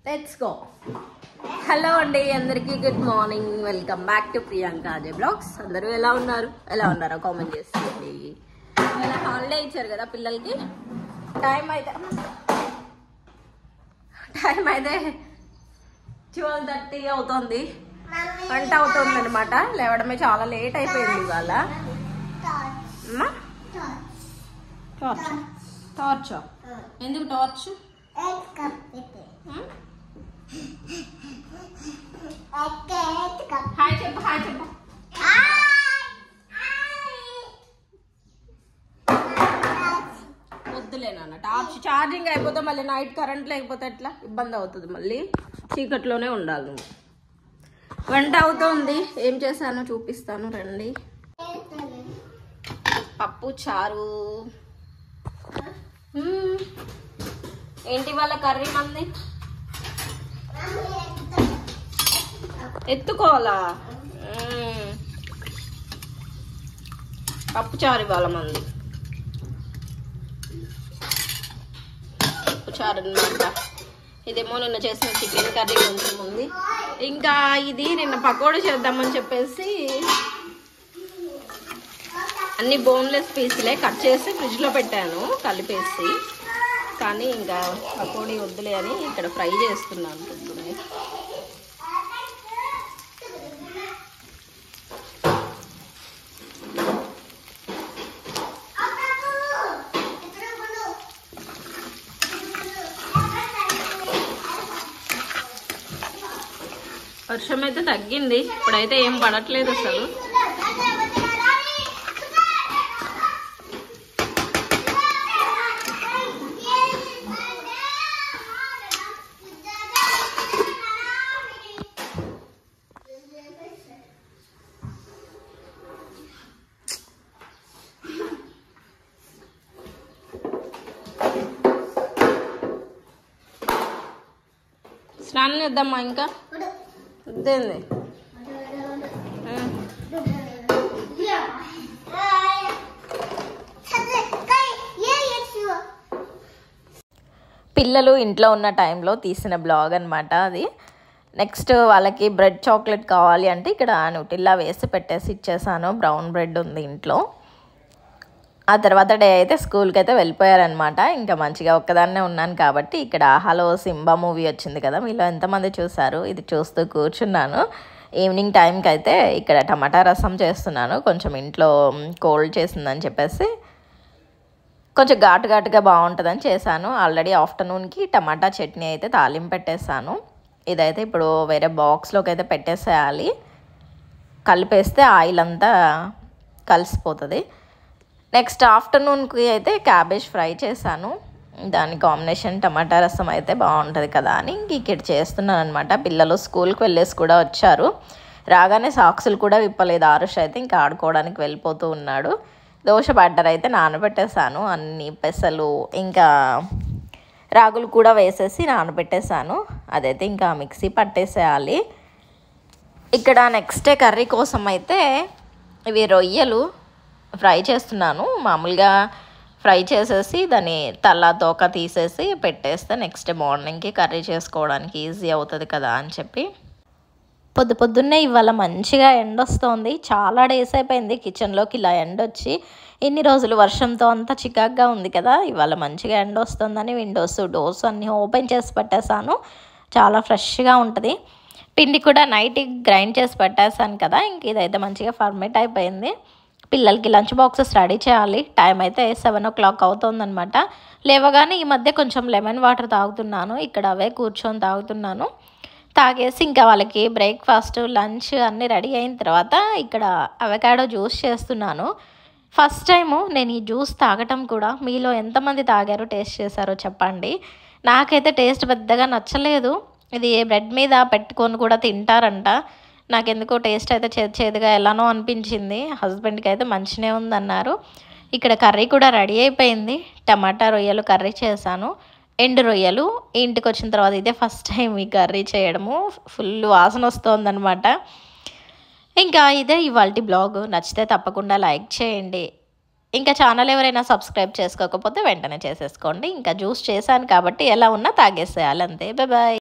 Let's go. Hello అండి అందరికీ, good morning. Welcome back to Priyanka Ajay blogs. అందరూ ఎలా ఉన్నారో కామెంట్ చేస్తుంది. ఇలా హాలిడే ఇచ్చారు కదా పిల్లలకి. టైం అయితే 12:30 అవుతుంది. వంట అవుతుంది అనమాట. లేవడమే చాలా లేట్ అయిపోయింది ఇవాళ. టార్చ్ ఎందుకు టార్చ్? హాయ్ చెప్పు, హాయ్ చెప్పు. వద్దులేనా టార్చ్, ఛార్జింగ్ అయిపోతే మళ్ళీ నైట్ కరెంట్ లేకపోతే ఎట్లా ఇబ్బంది అవుతుంది. మళ్ళీ చీకట్లోనే ఉండాలి నువ్వు. వంట అవుతుంది. ఏం చేశానో చూపిస్తాను రండి. పప్పు చారు. ఏంటి వాళ్ళ కర్రీ మంది? ఎత్తుకోవాలా? పప్పు చారు ఇవాళ మంది. పప్పు చారు అన్నమాట. ఇదేమో నిన్న చేసిన చికెన్ కర్రీ కొంచెం ఉంది. ఇంకా ఇది నిన్న పకోడీ చేద్దామని చెప్పేసి అన్ని బోన్లెస్ పీసులే కట్ చేసి ఫ్రిడ్జ్లో పెట్టాను కలిపేసి. కానీ ఇంకా పకోడీ వద్దులే అని ఇక్కడ ఫ్రై చేస్తున్నాను పొద్దున్నే. వర్షం అయితే తగ్గింది, ఇప్పుడైతే ఏం పడట్లేదు అసలు. స్నానం చేద్దామా? ఇంకా వద్దేంది. పిల్లలు ఇంట్లో ఉన్న టైంలో తీసిన బ్లాగ్ అనమాట అది. నెక్స్ట్ వాళ్ళకి బ్రెడ్ చాక్లెట్ కావాలి అంటే ఇక్కడ న్యూటిల్లా వేసి పెట్టేసి ఇచ్చేసాను. బ్రౌన్ బ్రెడ్ ఉంది ఇంట్లో. ఆ తర్వాత డే అయితే స్కూల్కి అయితే వెళ్ళిపోయారనమాట. ఇంకా మంచిగా ఒక్కదాన్నే ఉన్నాను కాబట్టి ఇక్కడ హలో సింబా మూవీ వచ్చింది కదా, మీలో ఎంతమంది చూసారు? ఇది చూస్తూ కూర్చున్నాను. ఈవినింగ్ టైంకి అయితే ఇక్కడ టమాటా రసం చేస్తున్నాను. కొంచెం ఇంట్లో కోల్డ్ చేసిందని చెప్పేసి కొంచెం ఘాటుగా బాగుంటుందని చేశాను. ఆల్రెడీ ఆఫ్టర్నూన్కి టమాటా చట్నీ అయితే తాలింపు పెట్టేశాను. ఇదైతే ఇప్పుడు వేరే బాక్స్లోకి అయితే పెట్టేసేయాలి. కలిపేస్తే ఆయిల్ అంతా కలిసిపోతుంది. నెక్స్ట్ ఆఫ్టర్నూన్కి అయితే క్యాబేజ్ ఫ్రై చేశాను. దాని కాంబినేషన్ టమాటా రసం అయితే బాగుంటుంది కదా అని ఇక్కడ చేస్తున్నాను అనమాట. పిల్లలు స్కూల్కి వెళ్ళేసి కూడా వచ్చారు. రాగానే సాక్సులు కూడా విప్పలేదు. ఆరుష్ అయితే ఇంకా ఆడుకోవడానికి వెళ్ళిపోతూ ఉన్నాడు. దోశ బ్యాటర్ అయితే నానబెట్టేశాను. అన్ని పెసలు ఇంకా రాగులు కూడా వేసేసి నానబెట్టేశాను. అదైతే ఇంకా మిక్సీ పట్టేసేయాలి. ఇక్కడ నెక్స్ట్ డే కర్రీ కోసం అయితే ఇవి రొయ్యలు ఫ్రై చేస్తున్నాను. మామూలుగా ఫ్రై చేసేసి దాన్ని తల తోక తీసేసి పెట్టేస్తే నెక్స్ట్ డే మార్నింగ్కి కర్రీ చేసుకోవడానికి ఈజీ అవుతుంది కదా అని చెప్పి. పొద్దున్నే ఇవాళ మంచిగా ఎండ వస్తుంది. చాలా డేస్ అయిపోయింది కిచెన్లోకి ఇలా ఎండ వచ్చి. ఇన్ని రోజులు వర్షంతో అంతా చికాగ్గా ఉంది కదా, ఇవాళ మంచిగా ఎండ వస్తుందని డోర్స్ అన్నీ ఓపెన్ చేసి పెట్టేశాను. చాలా ఫ్రెష్గా ఉంటుంది. పిండి కూడా నైట్ గ్రైండ్ చేసి పెట్టేశాను కదా, ఇంక ఇదైతే మంచిగా ఫర్మేట్ అయిపోయింది. పిల్లలకి లంచ్ బాక్సెస్ రెడీ చేయాలి. టైం అయితే 7 o'clock అవుతుందన్నమాట. లేవగానే ఈ మధ్య కొంచెం లెమన్ వాటర్ తాగుతున్నాను. ఇక్కడ అవే కూర్చొని తాగుతున్నాను. తాగేసి ఇంకా వాళ్ళకి బ్రేక్ఫాస్ట్ లంచ్ అన్నీ రెడీ అయిన తర్వాత ఇక్కడ అవకాడో జ్యూస్ చేస్తున్నాను. ఫస్ట్ టైము నేను ఈ జ్యూస్ తాగటం కూడా. మీలో ఎంతమంది తాగారో టేస్ట్ చేశారో చెప్పండి. నాకైతే టేస్ట్ పెద్దగా నచ్చలేదు. ఇది బ్రెడ్ మీద పెట్టుకొని కూడా తింటారంట. నాకెందుకో టేస్ట్ అయితే చేదుగా ఎలానో అనిపించింది. హస్బెండ్కి అయితే మంచిగా ఉందన్నారు. ఇక్కడ కర్రీ కూడా రెడీ అయిపోయింది. టమాటా రొయ్యలు కర్రీ చేశాను. ఎండు రొయ్యలు. ఇంటికి వచ్చిన తర్వాత ఇదే ఫస్ట్ టైం ఈ కర్రీ చేయడము. ఫుల్ వాసన వస్తుందన్నమాట. ఇంకా ఇదే ఇవాల్టి బ్లాగ్. నచ్చితే తప్పకుండా లైక్ చేయండి. ఇంకా ఛానల్ ఎవరైనా సబ్స్క్రైబ్ చేసుకోకపోతే వెంటనే చేసేసుకోండి. ఇంకా జ్యూస్ చేశాను కాబట్టి ఎలా ఉన్నా తాగేసేయాలి అంతే. బాయ్.